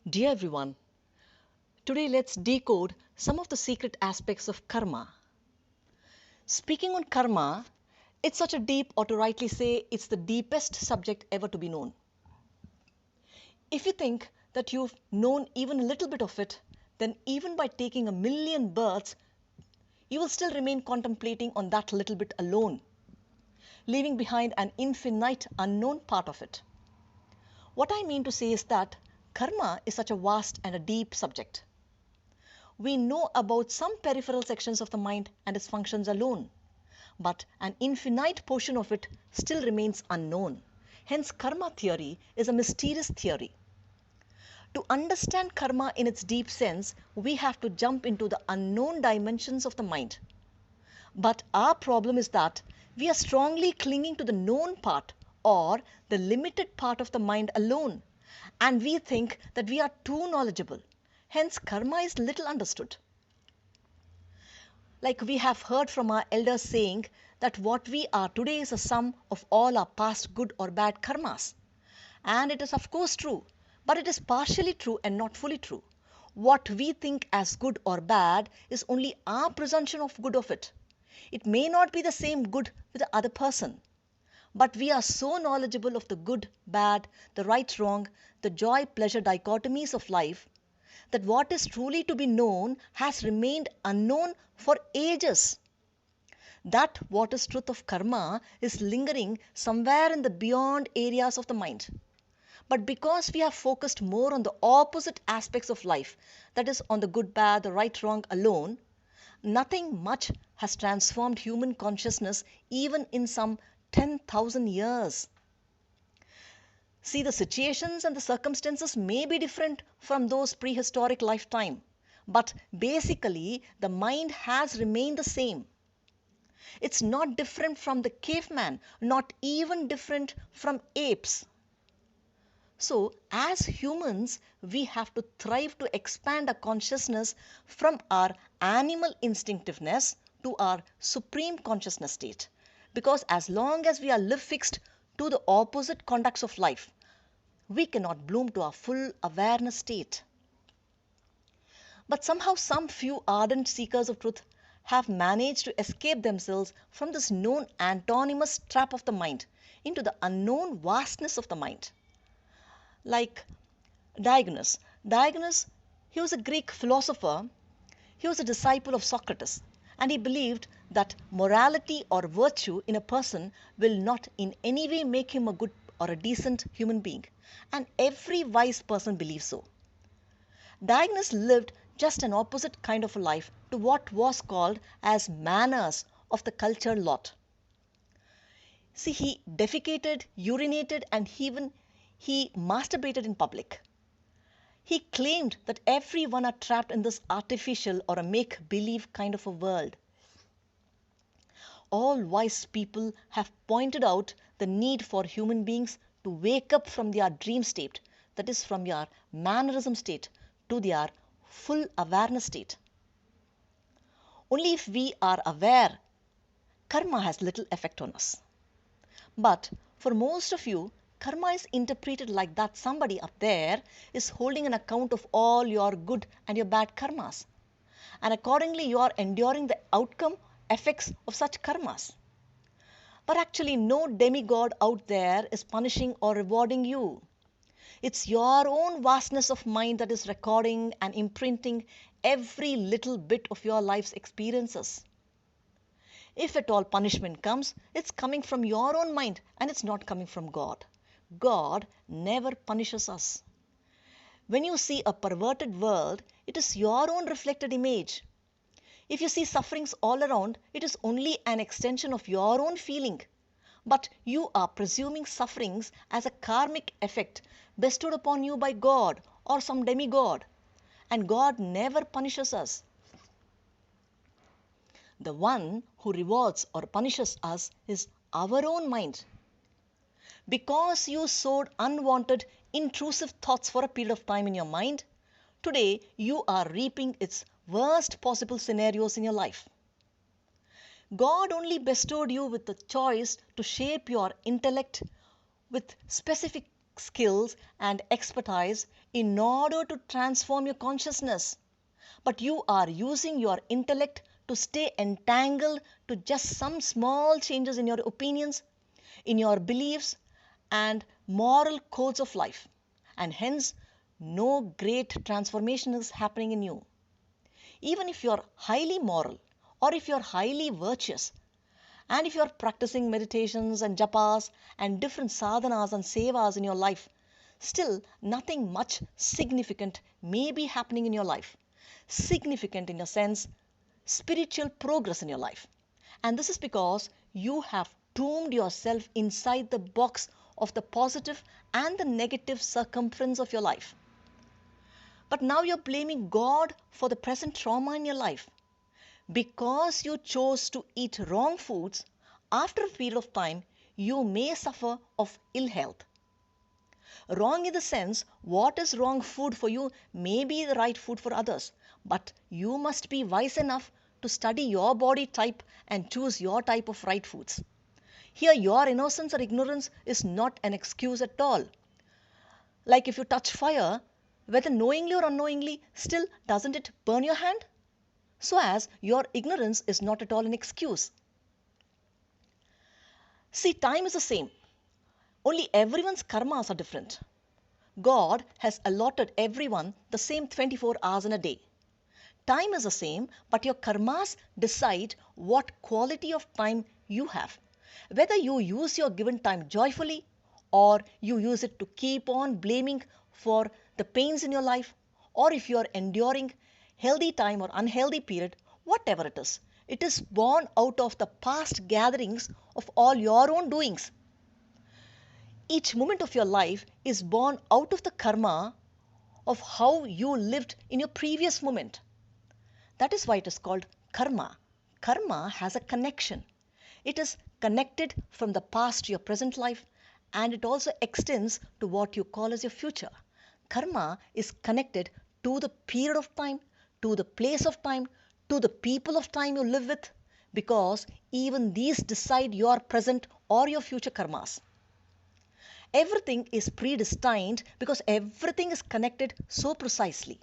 Dear everyone, today let's decode some of the secret aspects of karma. Speaking on karma, it's such a deep, or to rightly say, it's the deepest subject ever to be known. If you think that you've known even a little bit of it, then even by taking a million births, you will still remain contemplating on that little bit alone, leaving behind an infinite unknown part of it. What I mean to say is that karma is such a vast and a deep subject. We know about some peripheral sections of the mind and its functions alone, but an infinite portion of it still remains unknown. Hence, karma theory is a mysterious theory. To understand karma in its deep sense, we have to jump into the unknown dimensions of the mind. But our problem is that we are strongly clinging to the known part or the limited part of the mind alone, and we think that we are too knowledgeable. Hence, karma is little understood. Like we have heard from our elders saying that what we are today is a sum of all our past good or bad karmas. And it is of course true, but it is partially true and not fully true. What we think as good or bad is only our presumption of good of it. It may not be the same good with the other person. But we are so knowledgeable of the good, bad, the right, wrong, the joy, pleasure dichotomies of life that what is truly to be known has remained unknown for ages. That what is truth of karma is lingering somewhere in the beyond areas of the mind. But because we have focused more on the opposite aspects of life, that is, on the good, bad, the right, wrong alone, nothing much has transformed human consciousness even in some 10,000 years. See, the situations and the circumstances may be different from those prehistoric lifetime, but basically the mind has remained the same. It's not different from the caveman, not even different from apes. So, as humans, we have to thrive to expand our consciousness from our animal instinctiveness to our supreme consciousness state. Because as long as we are live fixed to the opposite conducts of life, we cannot bloom to our full awareness state. But somehow some few ardent seekers of truth have managed to escape themselves from this known antonymous trap of the mind into the unknown vastness of the mind. Like Diogenes. Diogenes, he was a Greek philosopher. He was a disciple of Socrates, and he believed that morality or virtue in a person will not in any way make him a good or a decent human being. And every wise person believes so. Diogenes lived just an opposite kind of a life to what was called as manners of the cultured lot. See, he defecated, urinated, and even he masturbated in public. He claimed that everyone are trapped in this artificial or a make-believe kind of a world. All wise people have pointed out the need for human beings to wake up from their dream state, that is, from their mannerism state, to their full awareness state. Only if we are aware, karma has little effect on us. But for most of you, karma is interpreted like that somebody up there is holding an account of all your good and your bad karmas. And accordingly, you are enduring the outcome effects of such karmas. But actually, no demigod out there is punishing or rewarding you. It's your own vastness of mind that is recording and imprinting every little bit of your life's experiences. If at all punishment comes, it's coming from your own mind and it's not coming from God. God never punishes us. When you see a perverted world, it is your own reflected image. If you see sufferings all around, it is only an extension of your own feeling. But you are presuming sufferings as a karmic effect bestowed upon you by God or some demigod. And God never punishes us. The one who rewards or punishes us is our own mind. Because you sowed unwanted, intrusive thoughts for a period of time in your mind, today you are reaping its worst possible scenarios in your life. God only bestowed you with the choice to shape your intellect with specific skills, and expertise in order to transform your consciousness. But you are using your intellect to stay entangled to just some small changes in your opinions, in your beliefs, and moral codes of life. And hence, no great transformation is happening in you. Even if you are highly moral or if you are highly virtuous, and if you are practicing meditations and japas and different sadhanas and sevas in your life, still nothing much significant may be happening in your life. Significant in a sense, spiritual progress in your life. And this is because you have doomed yourself inside the box of the positive and the negative circumference of your life. But now you're blaming God for the present trauma in your life. Because you chose to eat wrong foods, after a period of time, you may suffer of ill health. Wrong in the sense, what is wrong food for you may be the right food for others, but you must be wise enough to study your body type and choose your type of right foods. Here, your innocence or ignorance is not an excuse at all. Like if you touch fire, whether knowingly or unknowingly, still doesn't it burn your hand? So as your ignorance is not at all an excuse. See, time is the same. Only everyone's karmas are different. God has allotted everyone the same 24 hours in a day. Time is the same, but your karmas decide what quality of time you have. Whether you use your given time joyfully or you use it to keep on blaming for the pains in your life, or if you are enduring healthy time or unhealthy period, whatever it is born out of the past gatherings of all your own doings. Each moment of your life is born out of the karma of how you lived in your previous moment. That is why it is called karma. Karma has a connection. It is connected from the past to your present life, and it also extends to what you call as your future. Karma is connected to the period of time, to the place of time, to the people of time you live with, because even these decide your present or your future karmas. Everything is predestined because everything is connected so precisely.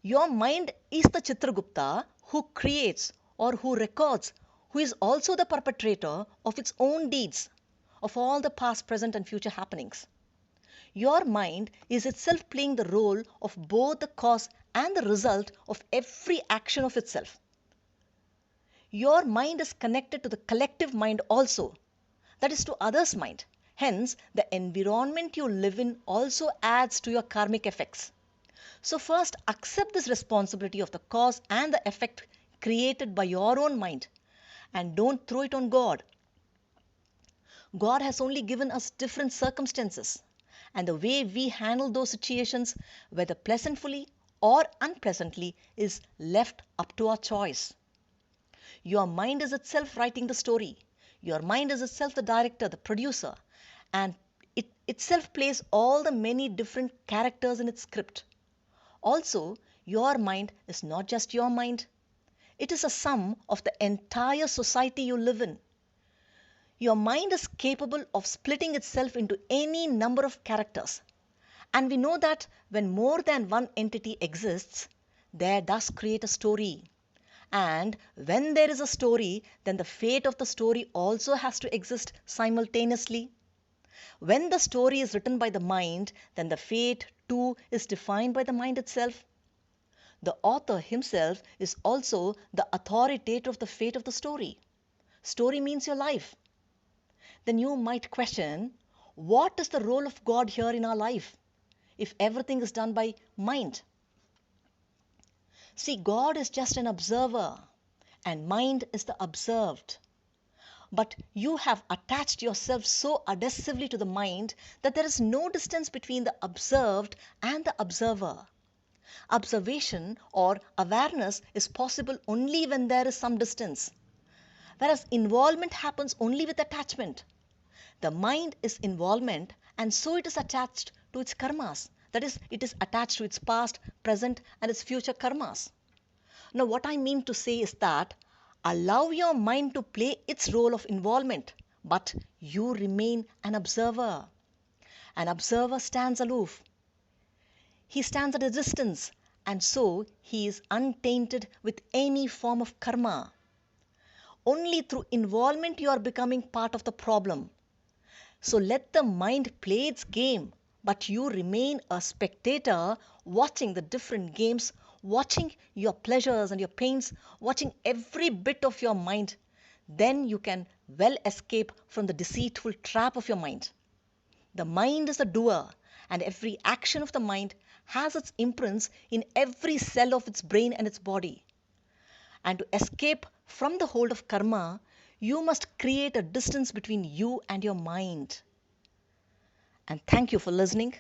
Your mind is the Chitragupta who creates or who records, who is also the perpetrator of its own deeds, of all the past, present, and future happenings. Your mind is itself playing the role of both the cause and the result of every action of itself. Your mind is connected to the collective mind also, that is to others' mind. Hence, the environment you live in also adds to your karmic effects. So first accept this responsibility of the cause and the effect created by your own mind, and don't throw it on God. God has only given us different circumstances, and the way we handle those situations, whether pleasantly or unpleasantly, is left up to our choice. Your mind is itself writing the story. Your mind is itself the director, the producer, and it itself plays all the many different characters in its script. Also, your mind is not just your mind. It is a sum of the entire society you live in. Your mind is capable of splitting itself into any number of characters. And we know that when more than one entity exists, there does create a story. And when there is a story, then the fate of the story also has to exist simultaneously. When the story is written by the mind, then the fate too is defined by the mind itself. The author himself is also the authoritator of the fate of the story. Story means your life. Then you might question, what is the role of God here in our life if everything is done by mind? See, God is just an observer and mind is the observed. But you have attached yourself so adhesively to the mind that there is no distance between the observed and the observer. Observation or awareness is possible only when there is some distance, whereas involvement happens only with attachment. The mind is involvement, and so it is attached to its karmas. That is, it is attached to its past, present, and its future karmas. Now, what I mean to say is that allow your mind to play its role of involvement, but you remain an observer. An observer stands aloof. He stands at a distance, and so he is untainted with any form of karma. Only through involvement you are becoming part of the problem. So let the mind play its game, but you remain a spectator watching the different games, watching your pleasures and your pains, watching every bit of your mind. Then you can well escape from the deceitful trap of your mind. The mind is a doer, and every action of the mind has its imprints in every cell of its brain and its body. And to escape from the hold of karma, you must create a distance between you and your mind. And thank you for listening.